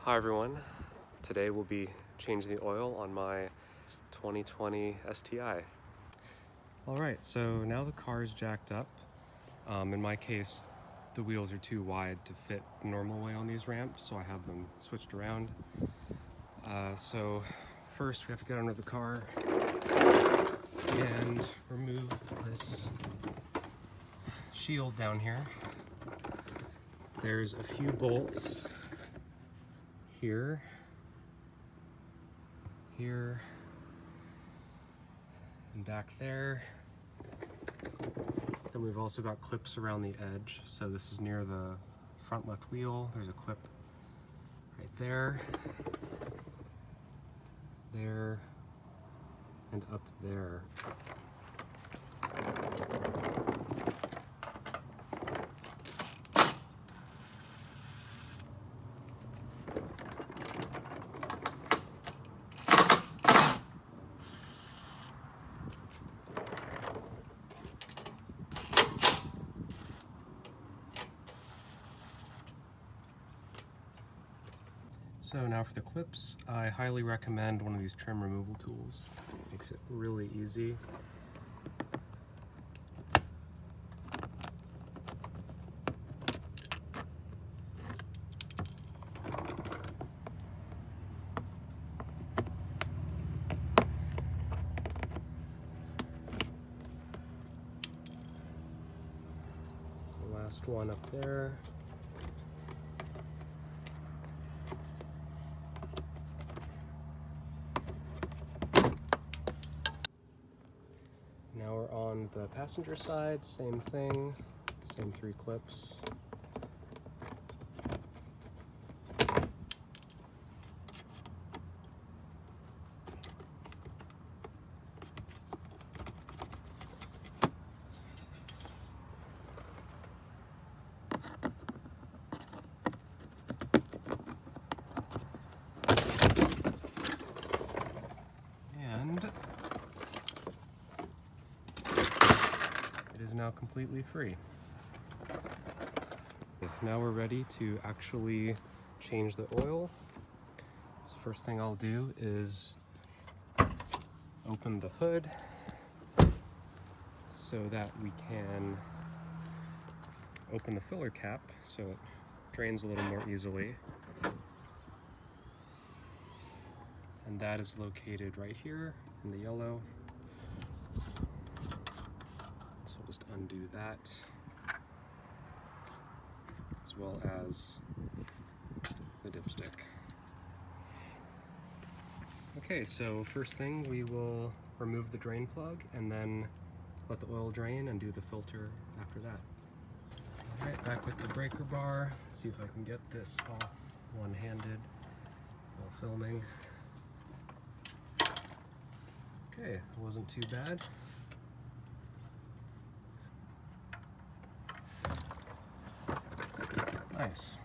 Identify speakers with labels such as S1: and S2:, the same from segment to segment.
S1: Hi everyone, today we'll be changing the oil on my 2020 STI. Alright, so now the car is jacked up. In my case, the wheels are too wide to fit the normal way on these ramps, so I have them switched around. So first we have to get under the car and remove this shield down here. There's a few bolts here, and back there. Then we've also got clips around the edge. So this is near the front left wheel. There's a clip right there, there, and up there. So now for the clips, I highly recommend one of these trim removal tools. It makes it really easy. The last one up there. Now we're on the passenger side, same thing, same 3 clips. Is now completely free. Now we're ready to actually change the oil. So first thing I'll do is open the hood so that we can open the filler cap so it drains a little more easily. And that is located right here in the yellow. Just undo that, as well as the dipstick. Okay, so first thing we will remove the drain plug and then let the oil drain and do the filter after that. Alright, back with the breaker bar. See if I can get this off one-handed while filming. Okay, it wasn't too bad. Nice.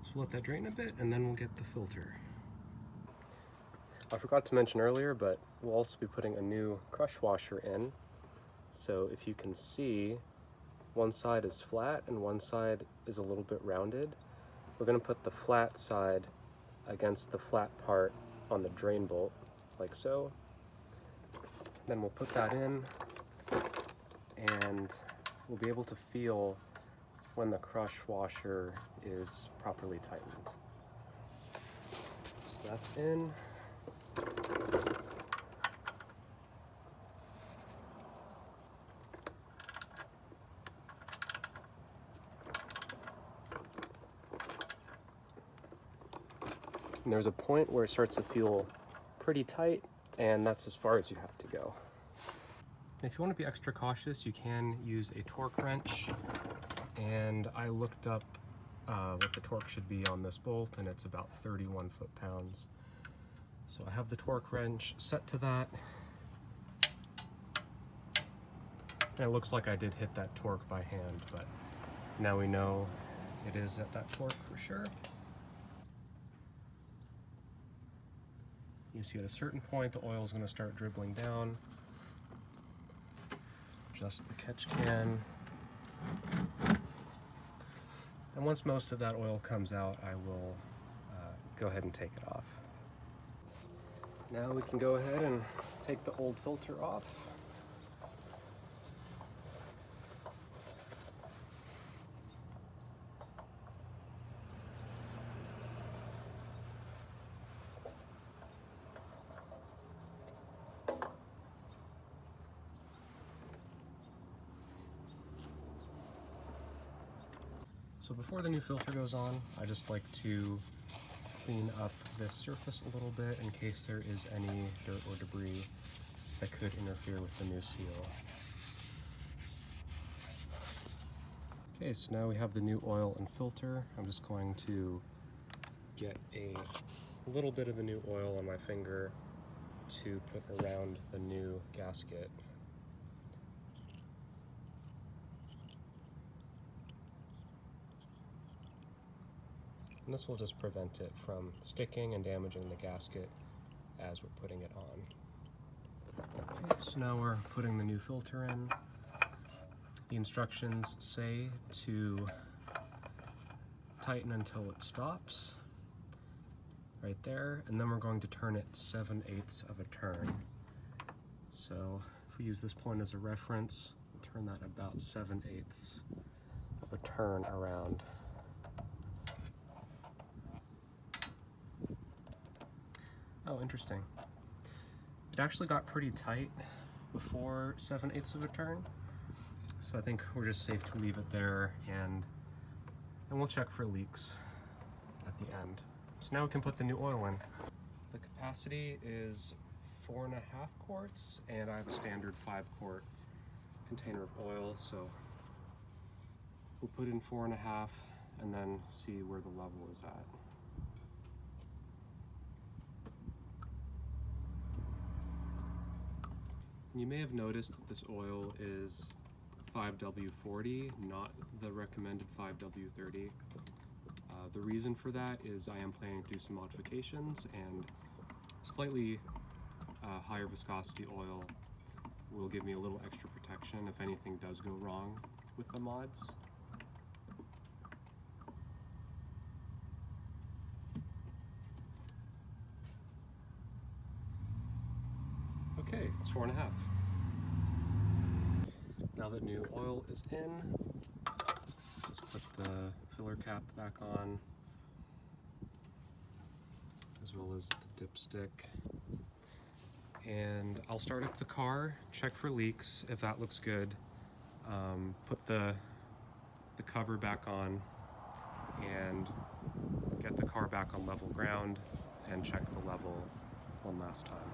S1: So let that drain a bit and then we'll get the filter. I forgot to mention earlier, but we'll also be putting a new crush washer in. So if you can see, one side is flat and one side is a little bit rounded. We're going to put the flat side against the flat part on the drain bolt, like so. Then we'll put that in and we'll be able to feel when the crush washer is properly tightened. So that's in. And there's a point where it starts to feel pretty tight, and that's as far as you have to go. And if you want to be extra cautious, you can use a torque wrench. And I looked up what the torque should be on this bolt, and it's about 31 foot-pounds. So I have the torque wrench set to that. And it looks like I did hit that torque by hand, but now we know it is at that torque for sure. You see at a certain point the oil is going to start dribbling down. adjust the catch can. And once most of that oil comes out, I will go ahead and take it off. Now we can go ahead and take the old filter off. So before the new filter goes on, I just like to clean up this surface a little bit in case there is any dirt or debris that could interfere with the new seal. Okay, so now we have the new oil and filter. I'm just going to get a little bit of the new oil on my finger to put around the new gasket. And this will just prevent it from sticking and damaging the gasket as we're putting it on. Okay, so now we're putting the new filter in. The instructions say to tighten until it stops, right there, and then we're going to turn it 7/8 of a turn. So if we use this point as a reference, we'll turn that about 7/8 of a turn around. Oh, interesting. It actually got pretty tight before 7/8 of a turn, so I think we're just safe to leave it there, and we'll check for leaks at the end. So now we can put the new oil in. The capacity is 4.5 quarts, and I have a standard 5-quart container of oil, so we'll put in 4.5 and then see where the level is at. You may have noticed that this oil is 5W40, not the recommended 5W30. The reason for that is I am planning to do some modifications, and slightly higher viscosity oil will give me a little extra protection if anything does go wrong with the mods. Okay, it's 4.5. Now that new oil is in, just put the filler cap back on, as well as the dipstick. And I'll start up the car, check for leaks. If that looks good, put the cover back on and get the car back on level ground and check the level one last time.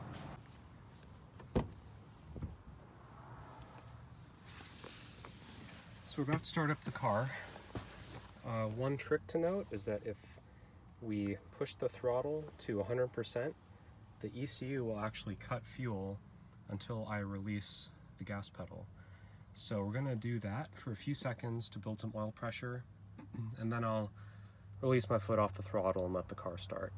S1: So we're about to start up the car. One trick to note is that if we push the throttle to 100%, the ECU will actually cut fuel until I release the gas pedal. So we're gonna do that for a few seconds to build some oil pressure, and then I'll release my foot off the throttle and let the car start.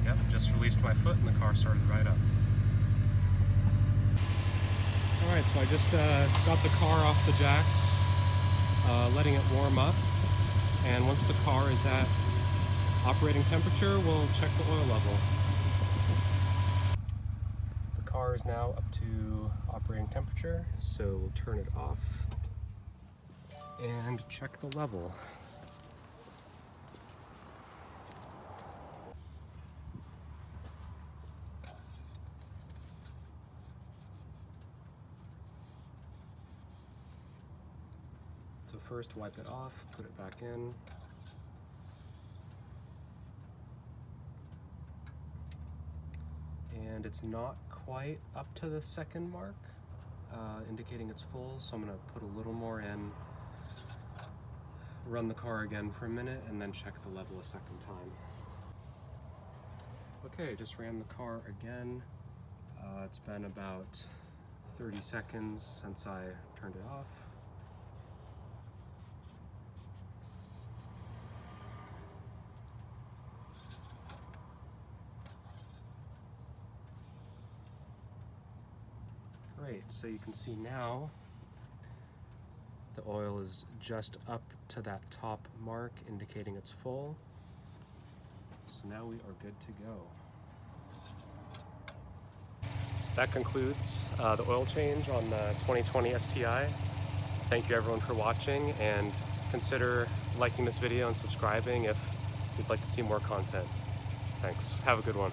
S1: Yep, just released my foot and the car started right up. Alright, so I just got the car off the jacks, letting it warm up, and once the car is at operating temperature, we'll check the oil level. The car is now up to operating temperature, so we'll turn it off and check the level. So first wipe it off, put it back in. And it's not quite up to the second mark, indicating it's full, so I'm gonna put a little more in, run the car again for a minute, and then check the level a second time. Okay, just ran the car again. It's been about 30 seconds since I turned it off. Alright, so you can see now the oil is just up to that top mark, indicating it's full. So now we are good to go. So that concludes the oil change on the 2020 STI. Thank you everyone for watching, and consider liking this video and subscribing if you'd like to see more content. Thanks. Have a good one.